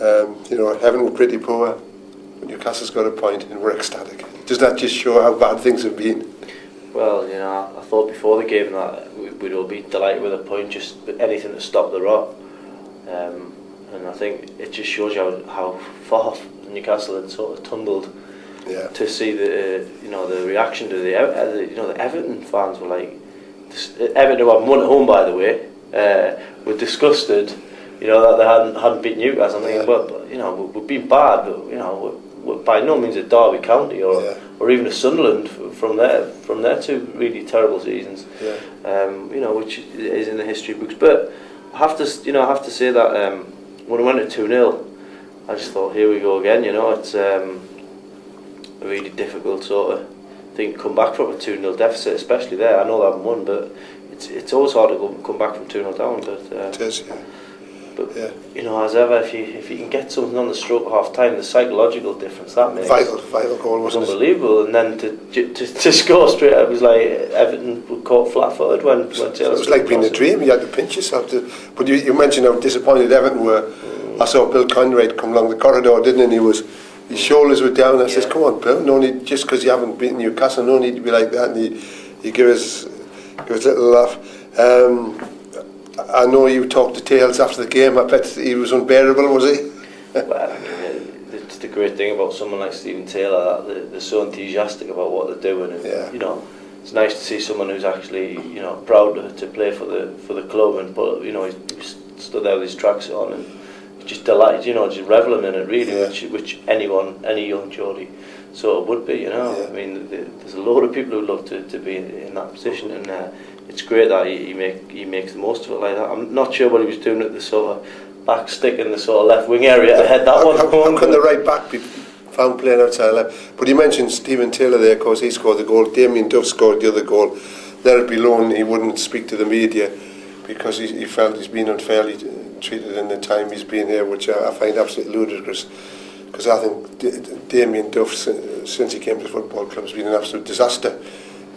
Everton were pretty poor. Newcastle's got a point and we're ecstatic. Does that just show how bad things have been? Well, I thought before the game that we'd all be delighted with a point, just anything to stop the rot. And I think it just shows you how far Newcastle had sort of tumbled. Yeah. To see the reaction to the Everton fans were like, Everton who hadn't won at home, by the way, were disgusted, that they hadn't beaten Newcastle. I'm thinking, but we've been bad, but we're by no means a Derby County or even a Sunderland from their two really terrible seasons. Which is in the history books. But I have to say that when I went to 2-0, I just thought, here we go again. It's a really difficult sort of thing to come back from a 2-0 deficit, especially there. I know they haven't won, but it's always hard to come back from 2-0 down. But it is, yeah. But as ever, if you can get something on the stroke at half time, the psychological difference that makes vital goal was unbelievable. And then to score straight, it was like Everton were caught flat-footed when Taylor. It was like being a dream. You had to pinch yourself. But you mentioned how disappointed Everton were. I saw Bill Conrad come along the corridor, didn't he? His shoulders were down. I says, "Come on, Bill. No need, just because you haven't beaten Newcastle, no need to be like that." And he gave us a little laugh. I know you talked to Tales after the game. I bet he was unbearable, was he? Well, I mean, it's the great thing about someone like Stephen Taylor, that they're so enthusiastic about what they're doing, and it's nice to see someone who's actually proud to play for the club, and he stood there with his tracksuit on and just delighted, just reveling in it really, which any young Geordie sort of would be, I mean, there's a lot of people who love to be in that position, and it's great that he makes the most of it like that. I'm not sure what he was doing at the sort of back stick in the sort of left wing area to head that one. How can the right back be found playing outside left? But you mentioned Stephen Taylor there, of course, he scored the goal. Damien Duff scored the other goal. Let it be known he wouldn't speak to the media because he felt he's been unfairly treated in the time he's been here, which I find absolutely ludicrous. Because I think Damien Duff, since he came to the football club, has been an absolute disaster.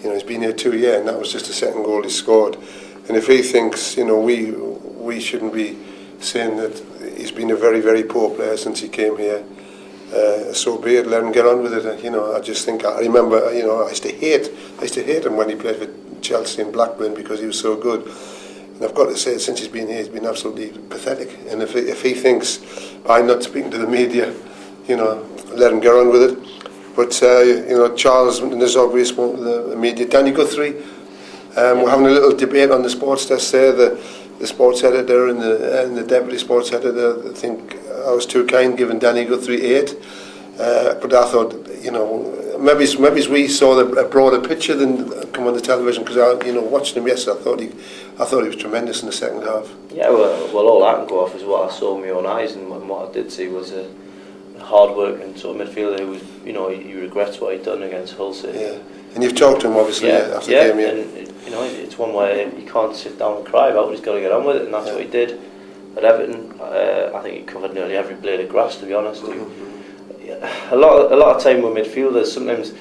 He's been here 2 years, and that was just the second goal he scored. And if he thinks, we shouldn't be saying that he's been a very, very poor player since he came here, so be it. Let him get on with it. I just think I remember. I used to hate him when he played for Chelsea and Blackburn because he was so good. And I've got to say, since he's been here, he's been absolutely pathetic. And if he thinks by not speaking to the media, let him get on with it. But Charles and his obvious spoke to the media. Danny Guthrie, we're having a little debate on the sports desk there. The sports editor and the deputy sports editor, I think I was too kind giving Danny Guthrie 8. But I thought, maybe we saw a broader picture than come on the television, because watching him yesterday, I thought he was tremendous in the second half. Yeah, well, all I can go off is what I saw with my own eyes, and what I did see was a hard working sort of midfielder who was, he regrets what he'd done against Hull City. Yeah, and you've talked to him obviously after the game. Yeah, and it's one where he can't sit down and cry about it. He's got to get on with it, and that's what he did at Everton. I think he covered nearly every blade of grass, to be honest. A lot of time with midfielders, sometimes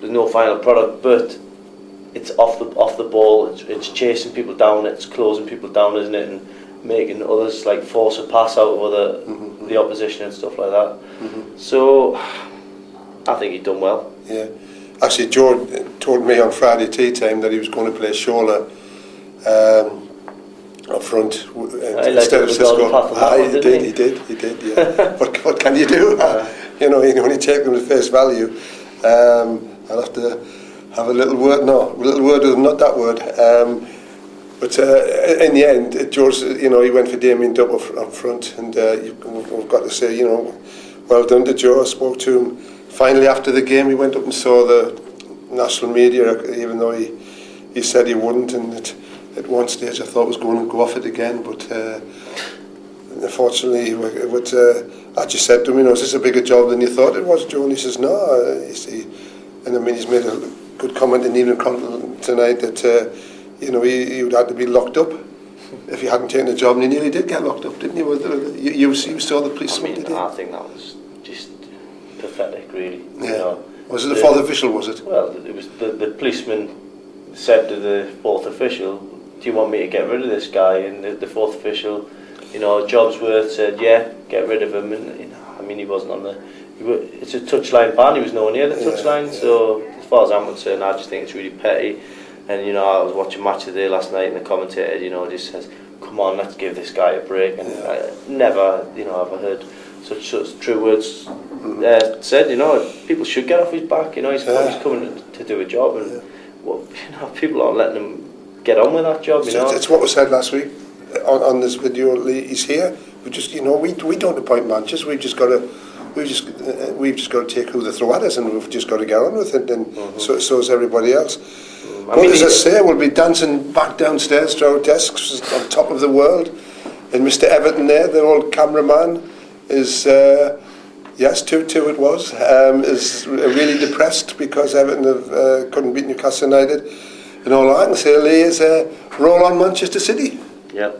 there's no final product, but it's off the ball. It's chasing people down. It's closing people down, isn't it? And making others like force a pass out of the opposition and stuff like that. So I think he'd done well. Yeah, actually, George told me on Friday tea time that he was going to play Shola up front instead of Cisco. He did. Yeah. what can you do? You only take them at face value. I'll have to have a little word with him, not that word. But in the end, George, he went for Damien Duff up front, and we've got to say, well done to Joe. I spoke to him finally after the game. He went up and saw the national media, even though he said he wouldn't, and at one stage I thought was going to go off it again, but unfortunately, I just said to him, is this a bigger job than you thought it was, Joe? And he says, no. And I mean, he's made a good comment in Evening Chronicle tonight that he would have to be locked up if he hadn't taken the job, and he nearly did get locked up, didn't he? You saw the police. I mean, I think that was just pathetic, really. Yeah. Was it the fourth official? Was it? Well, it was the policeman said to the fourth official, "Do you want me to get rid of this guy?" And the fourth official you know, Jobsworth said, yeah, get rid of him, and you know, I mean, he wasn't on the. It's a touchline ban. He was nowhere near the touchline. So as far as I'm concerned, I just think it's really petty. And you know, I was watching Match of the Day last night, and the commentator, you know, just says, "Come on, let's give this guy a break." And I never, you know, ever heard such true words said. You know, people should get off his back. You know, he's coming to do a job, and you know, people aren't letting him get on with that job. You know, it's what was said last week on this video. He's here. We just, you know, we don't appoint managers. We've just got to take who they throw at us, and we've just got to get on with it. And so is everybody else. But as I say, we'll be dancing back downstairs to our desks on top of the world. And Mr. Everton there, the old cameraman, is yes, 2-2 it was, is really depressed because Everton couldn't beat Newcastle United. And all I can say, Lee, is roll on Manchester City. Yep.